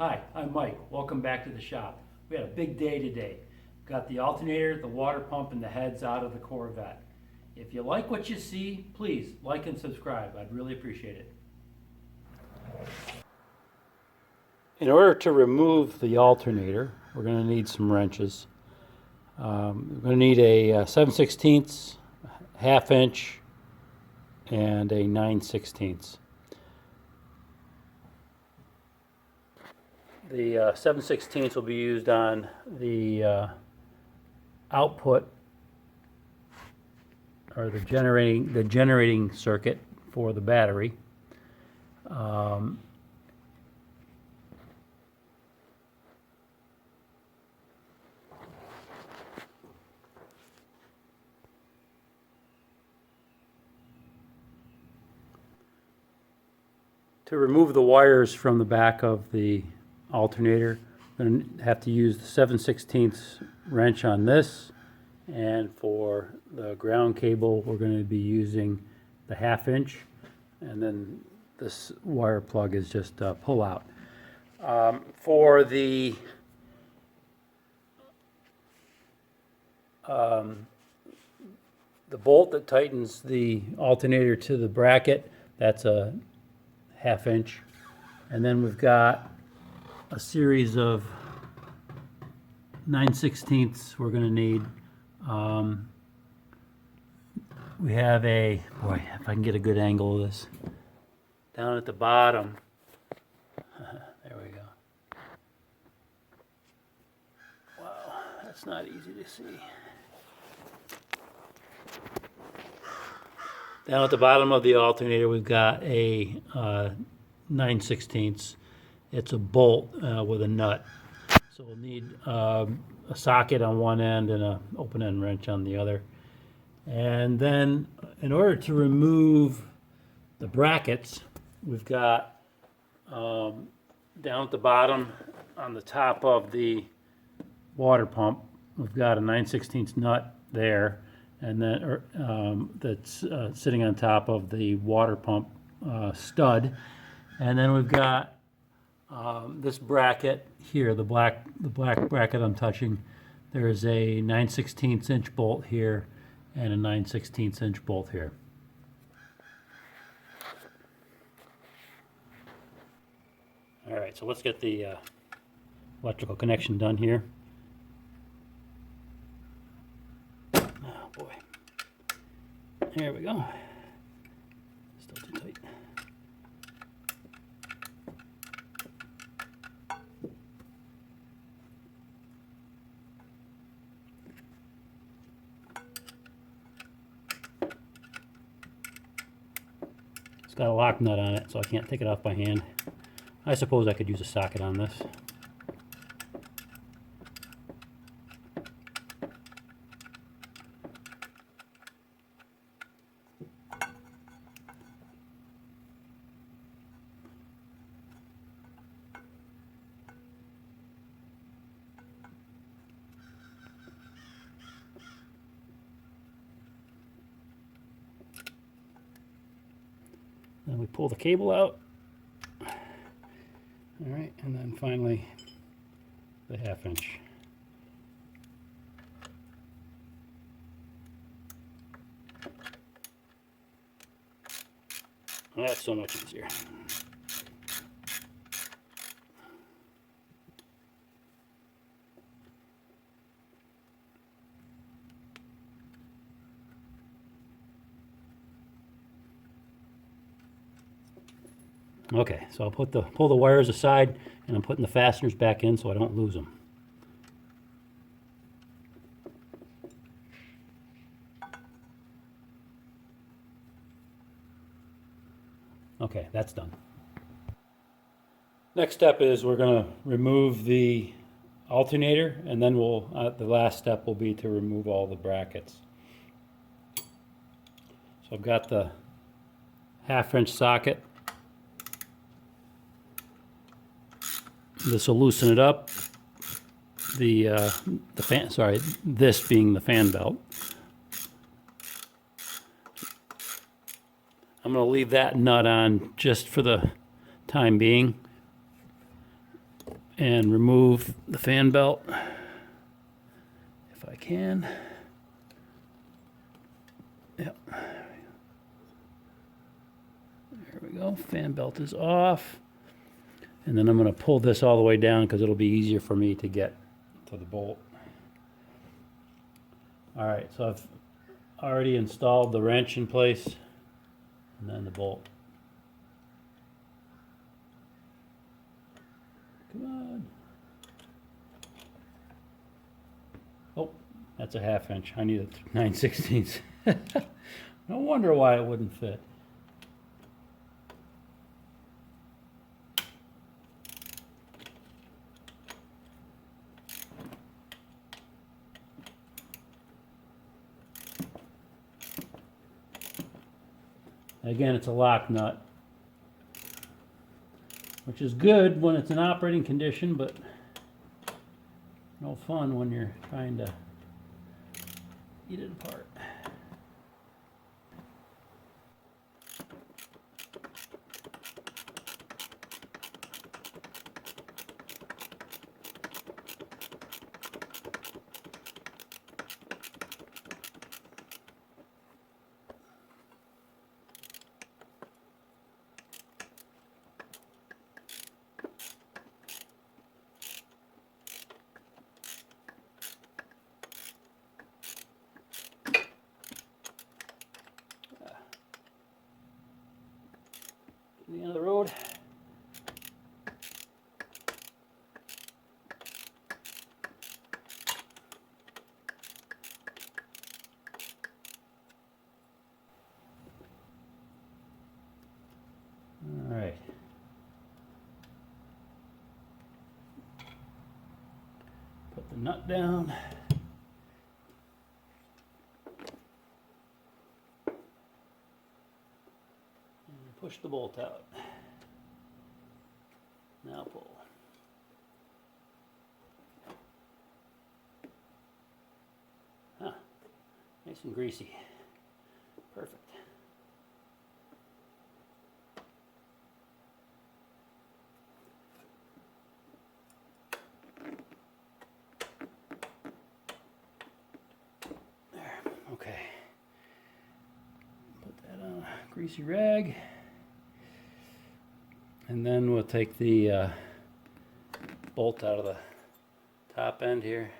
Hi, I'm Mike. Welcome back to the shop. We had a big day today. Got the alternator, the water pump, and the heads out of the Corvette. If you like what you see, please like and subscribe. I'd really appreciate it. In order to remove the alternator, we're going to need some wrenches. We're going to need a 7/16, ½ inch, and a 9/16. The 7/16 will be used on the output, or the generating circuit for the battery. To remove the wires from the back of the alternator, I'm going to have to use the 7/16 wrench on this, and for the ground cable we're going to be using the ½ inch, and then this wire plug is just a pull out. For the bolt that tightens the alternator to the bracket, that's a ½ inch, and then we've got a series of 9/16 we're going to need. We have a, boy, if I can get a good angle of this, down at the bottom. There we go. Wow, that's not easy to see. Down at the bottom of the alternator, we've got a 9/16. It's a bolt with a nut. So we'll need a socket on one end and an open-end wrench on the other. And then in order to remove the brackets, we've got down at the bottom on the top of the water pump, we've got a 9/16 nut there, and then that's sitting on top of the water pump stud. And then we've got this bracket here, the black bracket I'm touching. There's a 9/16 inch bolt here and a 9/16 inch bolt here. All right, so let's get the electrical connection done here. Oh boy. There we go. Still too tight. It's got a lock nut on it, so I can't take it off by hand. I suppose I could use a socket on this. Then we pull the cable out. All right, and then finally the ½ inch. That's so much easier. Okay, so I'll pull the wires aside, and I'm putting the fasteners back in so I don't lose them. Okay, that's done. Next step is we're going to remove the alternator, and then the last step will be to remove all the brackets. So I've got the ½ inch socket. This will loosen it up. The fan, sorry, this being the fan belt. I'm going to leave that nut on just for the time being. and remove the fan belt if I can. Yep. There we go. Fan belt is off. And then I'm going to pull this all the way down because it'll be easier for me to get to the bolt. All right, so I've already installed the wrench in place and then the bolt. Come on. Oh, that's a 1/2 inch. I need a 9/16. No wonder why it wouldn't fit. Again, it's a lock nut, which is good when it's in operating condition, but no fun when you're trying to eat it apart. The end of the road. All right. Put the nut down. Push the bolt out. Now pull. Huh. Nice and greasy. Perfect. There. Okay. Put that on a greasy rag. And then we'll take the bolt out of the top end here.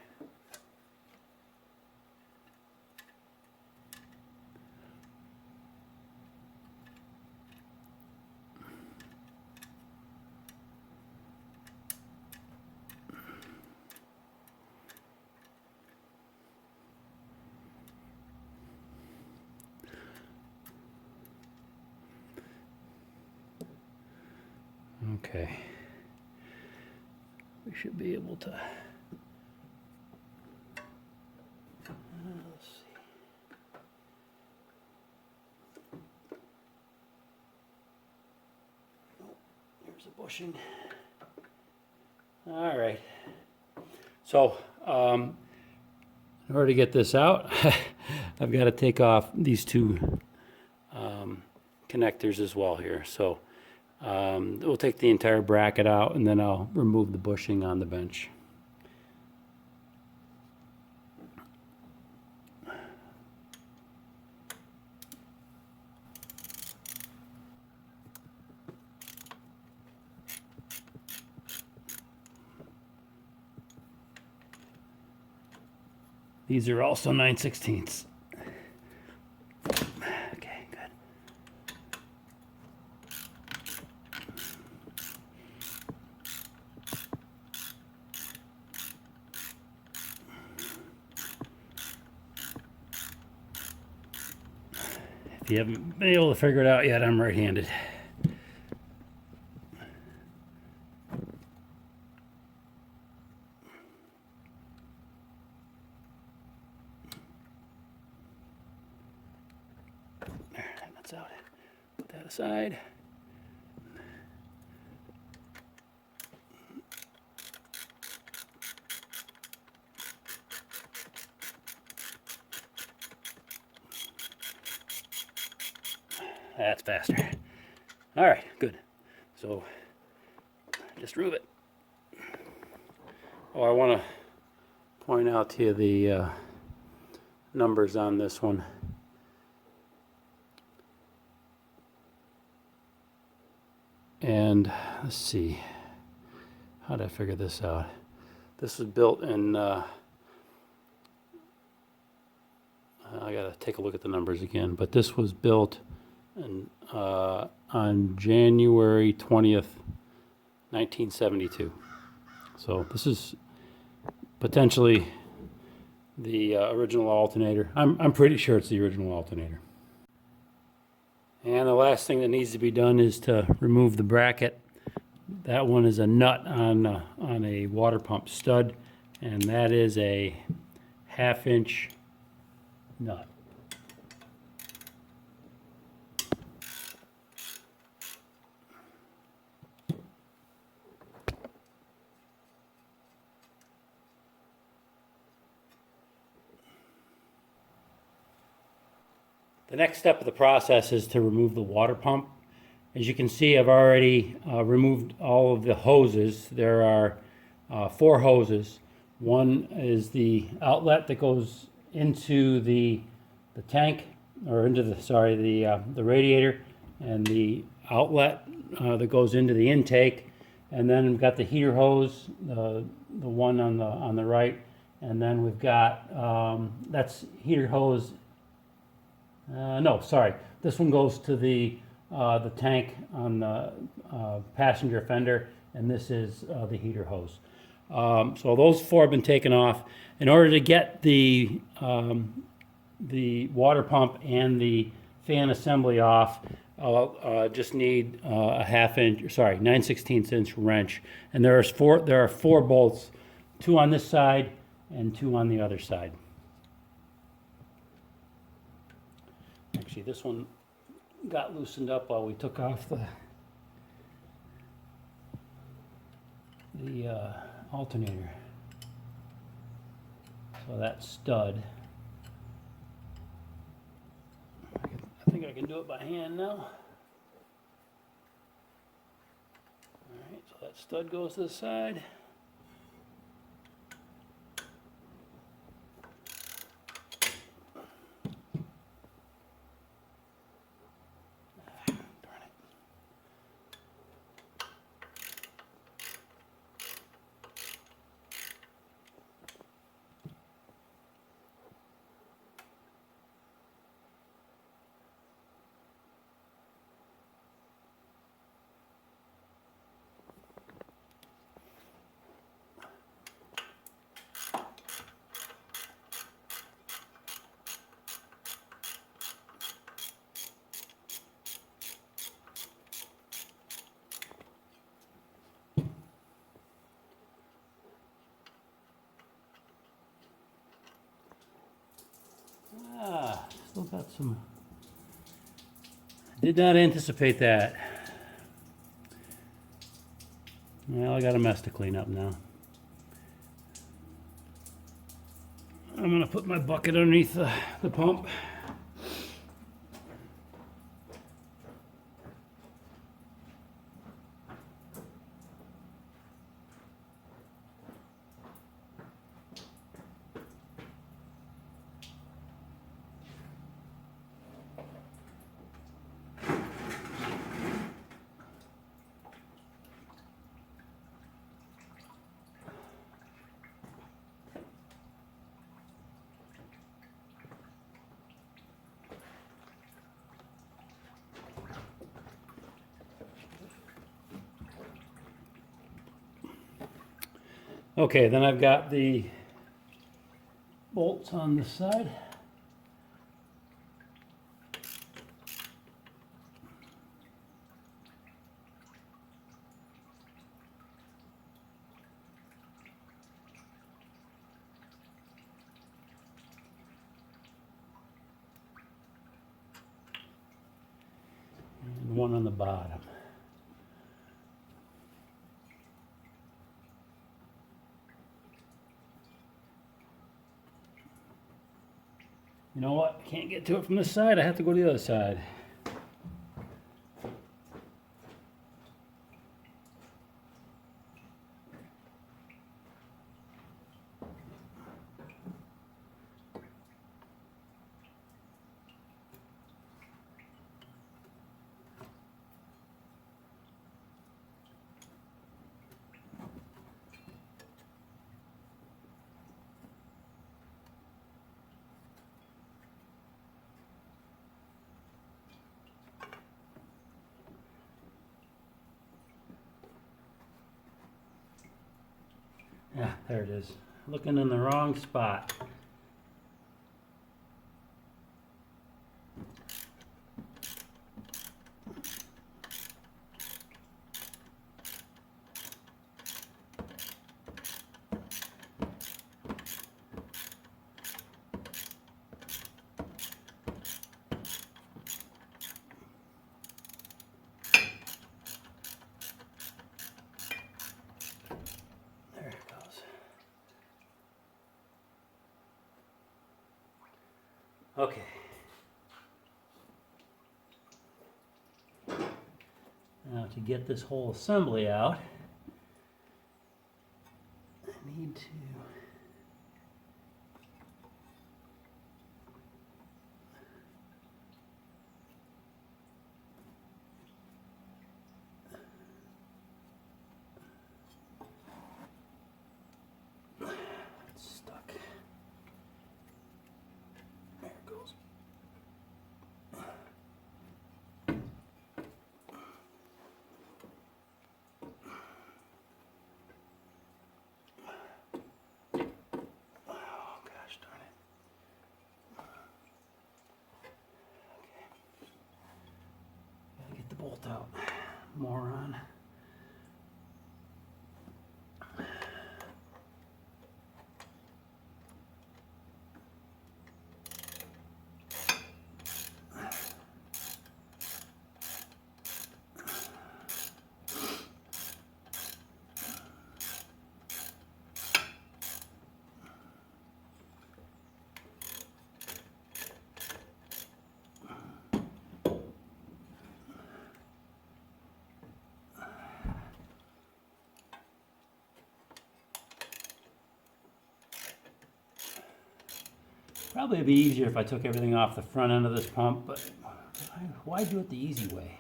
Okay, we should be able to, let's see. Oh, there's a bushing. All right, so in order to get this out, I've got to take off these two connectors as well here. So we'll take the entire bracket out and then I'll remove the bushing on the bench. These are also 9/16. Okay, good. If you haven't been able to figure it out yet, I'm right-handed. There, that's out. Put that aside. That's faster. All right, good. So just remove it. Oh, I want to point out to you the numbers on this one. And let's see, how did I figure this out? This was built in, I gotta take a look at the numbers again, but this was built in, on January 20th, 1972. So this is potentially the original alternator. I'm pretty sure it's the original alternator. And the last thing that needs to be done is to remove the bracket. That one is a nut on a water pump stud, and that is a 1/2 inch nut. The next step of the process is to remove the water pump. As you can see, I've already removed all of the hoses. There are 4 hoses. One is the outlet that goes into the tank, or into the radiator, and the outlet that goes into the intake. And then we've got the heater hose, the one on the right, and then we've got that's heater hose. No, sorry. This one goes to the tank on the passenger fender, and this is the heater hose. So those 4 have been taken off. In order to get the water pump and the fan assembly off, I'll just need a 1/2 inch, 9/16 inch wrench. And there are 4 bolts, 2 on this side and 2 on the other side. Actually, this one got loosened up while we took off the alternator. So that stud, I think I can do it by hand now. All right, so that stud goes to the side. Still got some. Did not anticipate that. Well, I got a mess to clean up now. I'm gonna put my bucket underneath the pump. Okay, then I've got the bolts on the side. And one on the bottom. You know what? I can't get to it from this side. I have to go to the other side. Yeah, there it is. Looking in the wrong spot. There it goes. Okay. Now to get this whole assembly out, I need to it's stuck. There it goes. Oh gosh darn it. Okay. Gotta get the bolt out. Moron. Probably it'd be easier if I took everything off the front end of this pump, but why do it the easy way?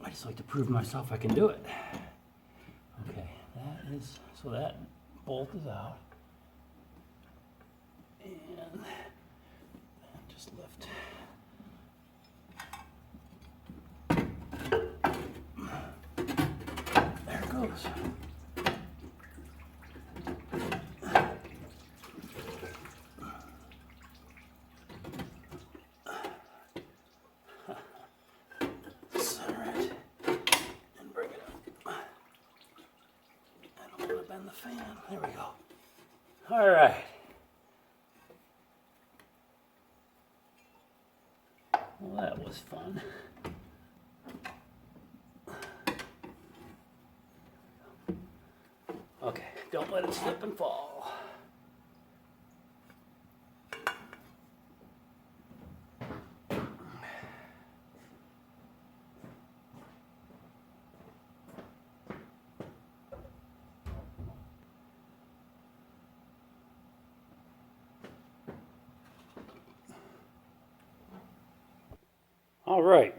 I just like to prove to myself I can do it. Okay, that is, so that bolt is out. And just lift. There it goes. Bend the fan. There we go. All right. Well, that was fun. Okay, don't let it slip and fall. All right,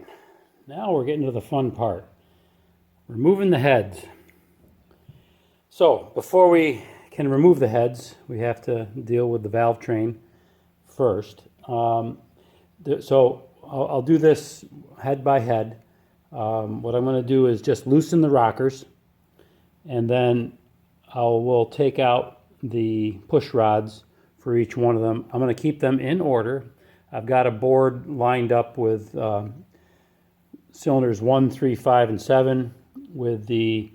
now we're getting to the fun part, removing the heads. So before we can remove the heads, we have to deal with the valve train first. So I'll do this head by head. What I'm going to do is just loosen the rockers, and then we'll take out the push rods for each one of them. I'm going to keep them in order. I've got a board lined up with cylinders 1, 3, 5, and 7 with the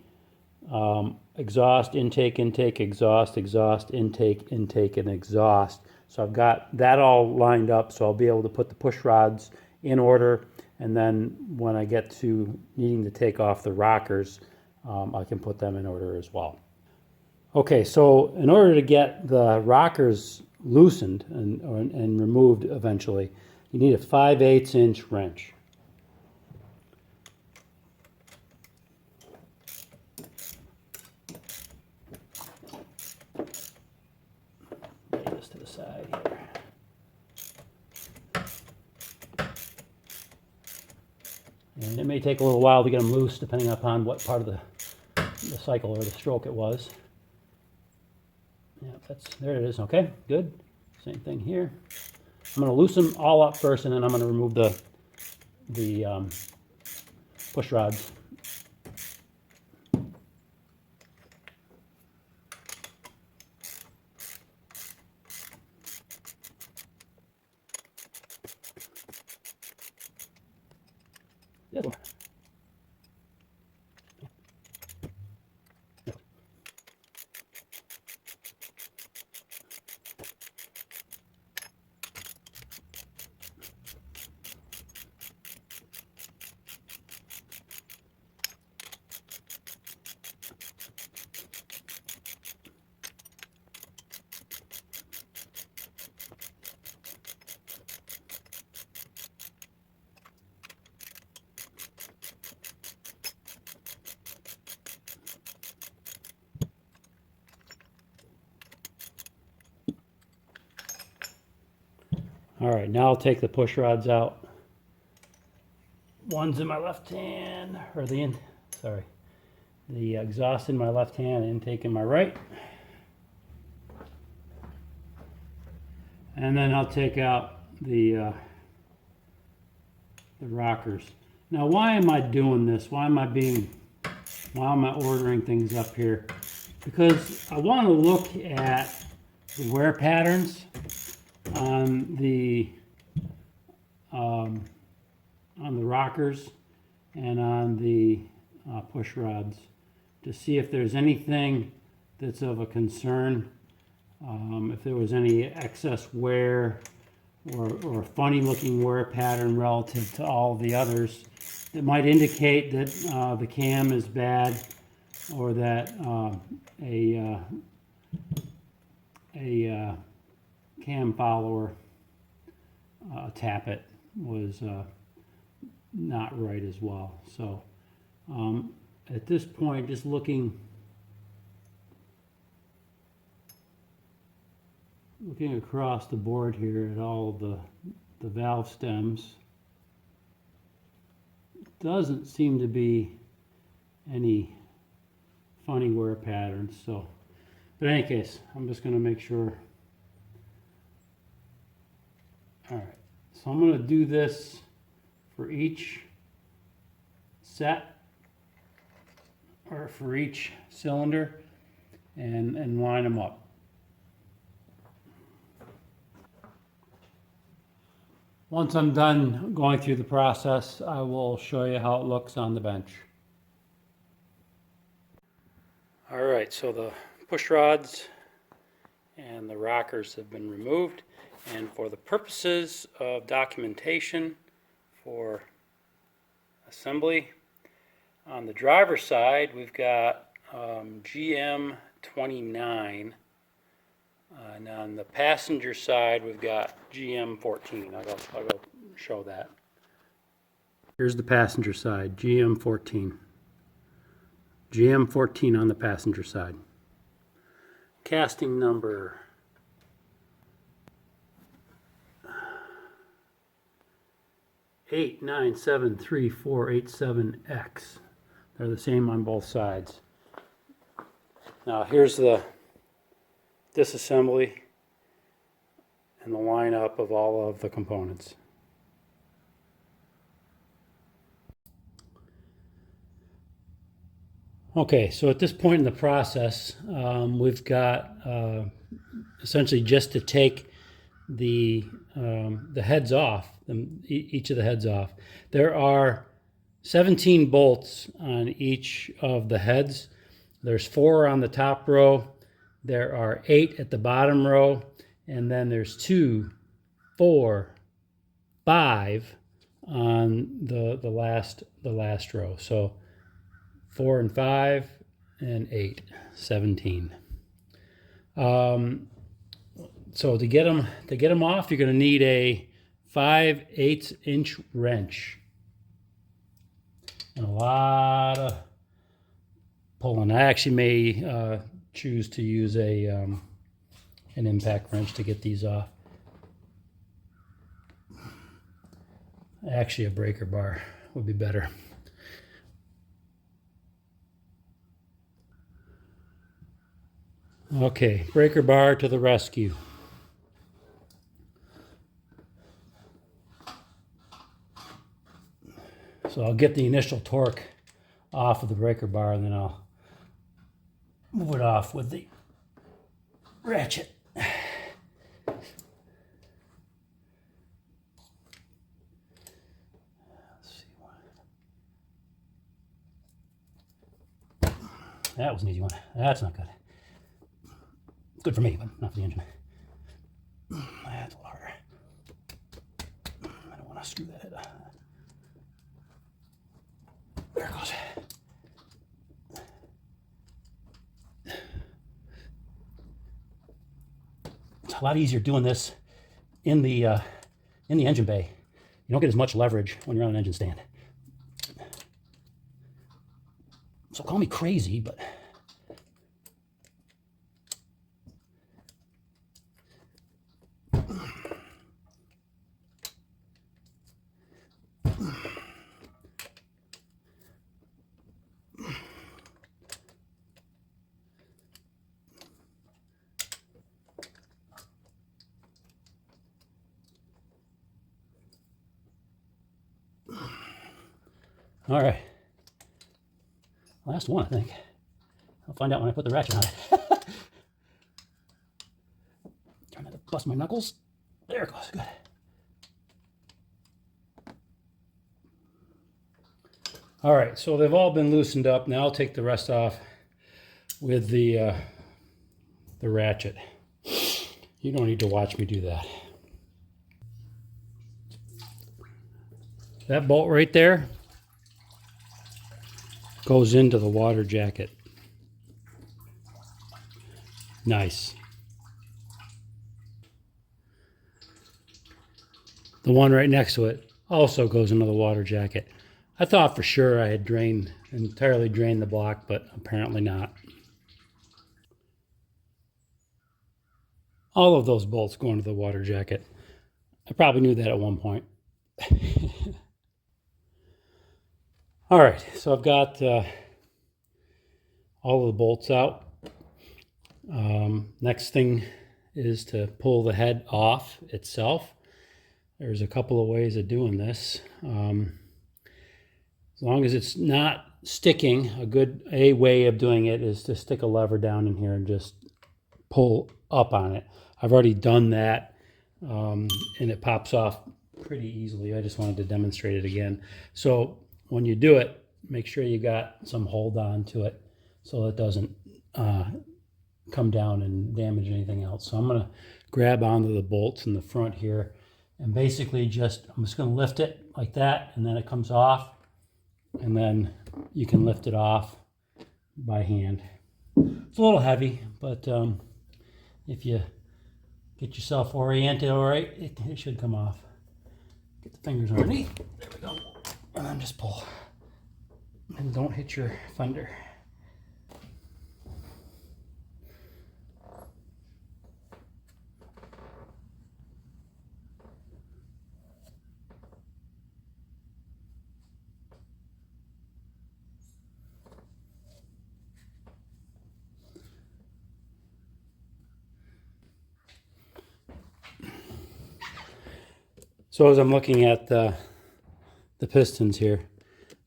exhaust, intake, intake, exhaust, exhaust, intake, intake, and exhaust. So I've got that all lined up, so I'll be able to put the push rods in order, and then when I get to needing to take off the rockers, I can put them in order as well. Okay, so in order to get the rockers loosened and removed eventually, you need a 5/8 inch wrench. Lay this to the side here. And it may take a little while to get them loose depending upon what part of the cycle or the stroke it was. Yeah, there it is. Okay, good. Same thing here. I'm going to loosen them all up first, and then I'm going to remove the push rods. All right, now I'll take the push rods out. One's in my left hand, or the exhaust in my left hand, intake in my right. And then I'll take out the rockers. Now, why am I doing this? Why am I ordering things up here? Because I want to look at the wear patterns on the rockers and on the push rods to see if there's anything that's of a concern, if there was any excess wear or a funny looking wear pattern relative to all the others that might indicate that the cam is bad, or that a cam follower tappet was not right as well. So at this point, just looking across the board here at all the valve stems, doesn't seem to be any funny wear patterns. So, but in any case, I'm just going to make sure. All right, so I'm going to do this for each set, or for each cylinder, and line them up. Once I'm done going through the process, I will show you how it looks on the bench. All right, so the push rods and the rockers have been removed, and for the purposes of documentation for assembly, on the driver's side we've got GM 29. And on the passenger side, we've got GM 14. I'll go show that. Here's the passenger side, GM 14. GM 14 on the passenger side. Casting number 8973487X. They're the same on both sides. Now here's the disassembly and the lineup of all of the components. Okay, so at this point in the process, we've got essentially just to take the heads off, each of the heads off. There are 17 bolts on each of the heads. There's 4 on the top row. There are 8 at the bottom row, and then there's 2, 4, 5 on the last row. So 4 and 5 and 8, 17. So to get them off, you're going to need a 5/8 inch wrench and a lot of pulling. I actually may choose to use an impact wrench to get these off. Actually, a breaker bar would be better. Okay, breaker bar to the rescue. So I'll get the initial torque off of the breaker bar, and then I'll move it off with the ratchet. That was an easy one. That's not good. It's good for me, but not for the engine. That's a little harder. I don't want to screw that head. There it goes. It's a lot easier doing this in the engine bay. You don't get as much leverage when you're on an engine stand. So call me crazy, but All right. Last one, I think. I'll find out when I put the ratchet on it. Trying not to bust my knuckles. There it goes. Good. All right, so they've all been loosened up. Now I'll take the rest off with the ratchet. You don't need to watch me do that. That bolt right there goes into the water jacket. Nice. The one right next to it also goes into the water jacket. I thought for sure I had entirely drained the block, but apparently not. All of those bolts go into the water jacket. I probably knew that at one point. All right, so I've got all of the bolts out. Next thing is to pull the head off itself. There's a couple of ways of doing this. As long as it's not sticking, a way of doing it is to stick a lever down in here and just pull up on it. I've already done that, and it pops off pretty easily. I just wanted to demonstrate it again. So when you do it, make sure you got some hold on to it so it doesn't come down and damage anything else. So I'm going to grab onto the bolts in the front here and basically I'm just going to lift it like that, and then it comes off, and then you can lift it off by hand. It's a little heavy, but if you get yourself oriented all right, it should come off. Get the fingers underneath. There we go. And then just pull. And don't hit your fender. So as I'm looking at the pistons here,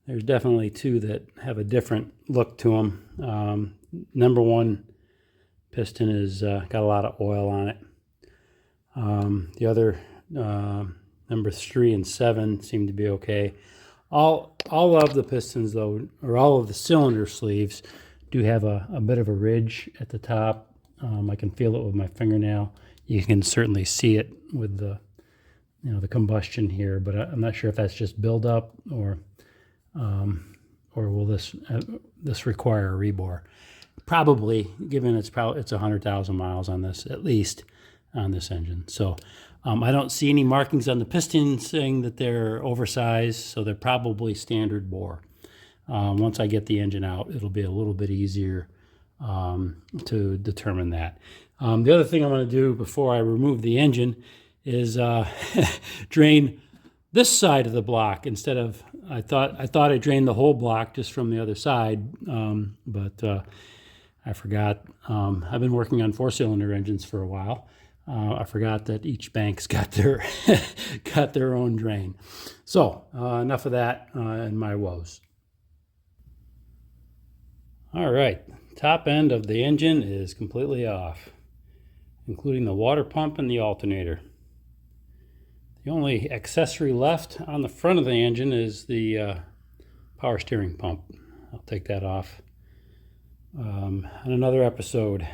there's definitely two that have a different look to them. Number one piston is got a lot of oil on it. The other, number 3 and 7, seem to be okay. All of the pistons, though, or all of the cylinder sleeves, do have a bit of a ridge at the top. I can feel it with my fingernail. You can certainly see it with the combustion here, but I'm not sure if that's just buildup or will this require a rebore? Probably, given it's 100,000 miles on this, at least on this engine. So I don't see any markings on the pistons saying that they're oversized, so they're probably standard bore. Once I get the engine out, it'll be a little bit easier to determine that. The other thing I'm going to do before I remove the engine is drain this side of the block instead of, I thought I drained the whole block just from the other side, but I forgot. I've been working on 4-cylinder engines for a while. I forgot that each bank's got their got their own drain. So enough of that and my woes. All right, top end of the engine is completely off, including the water pump and the alternator. The only accessory left on the front of the engine is the power steering pump. I'll take that off on another episode.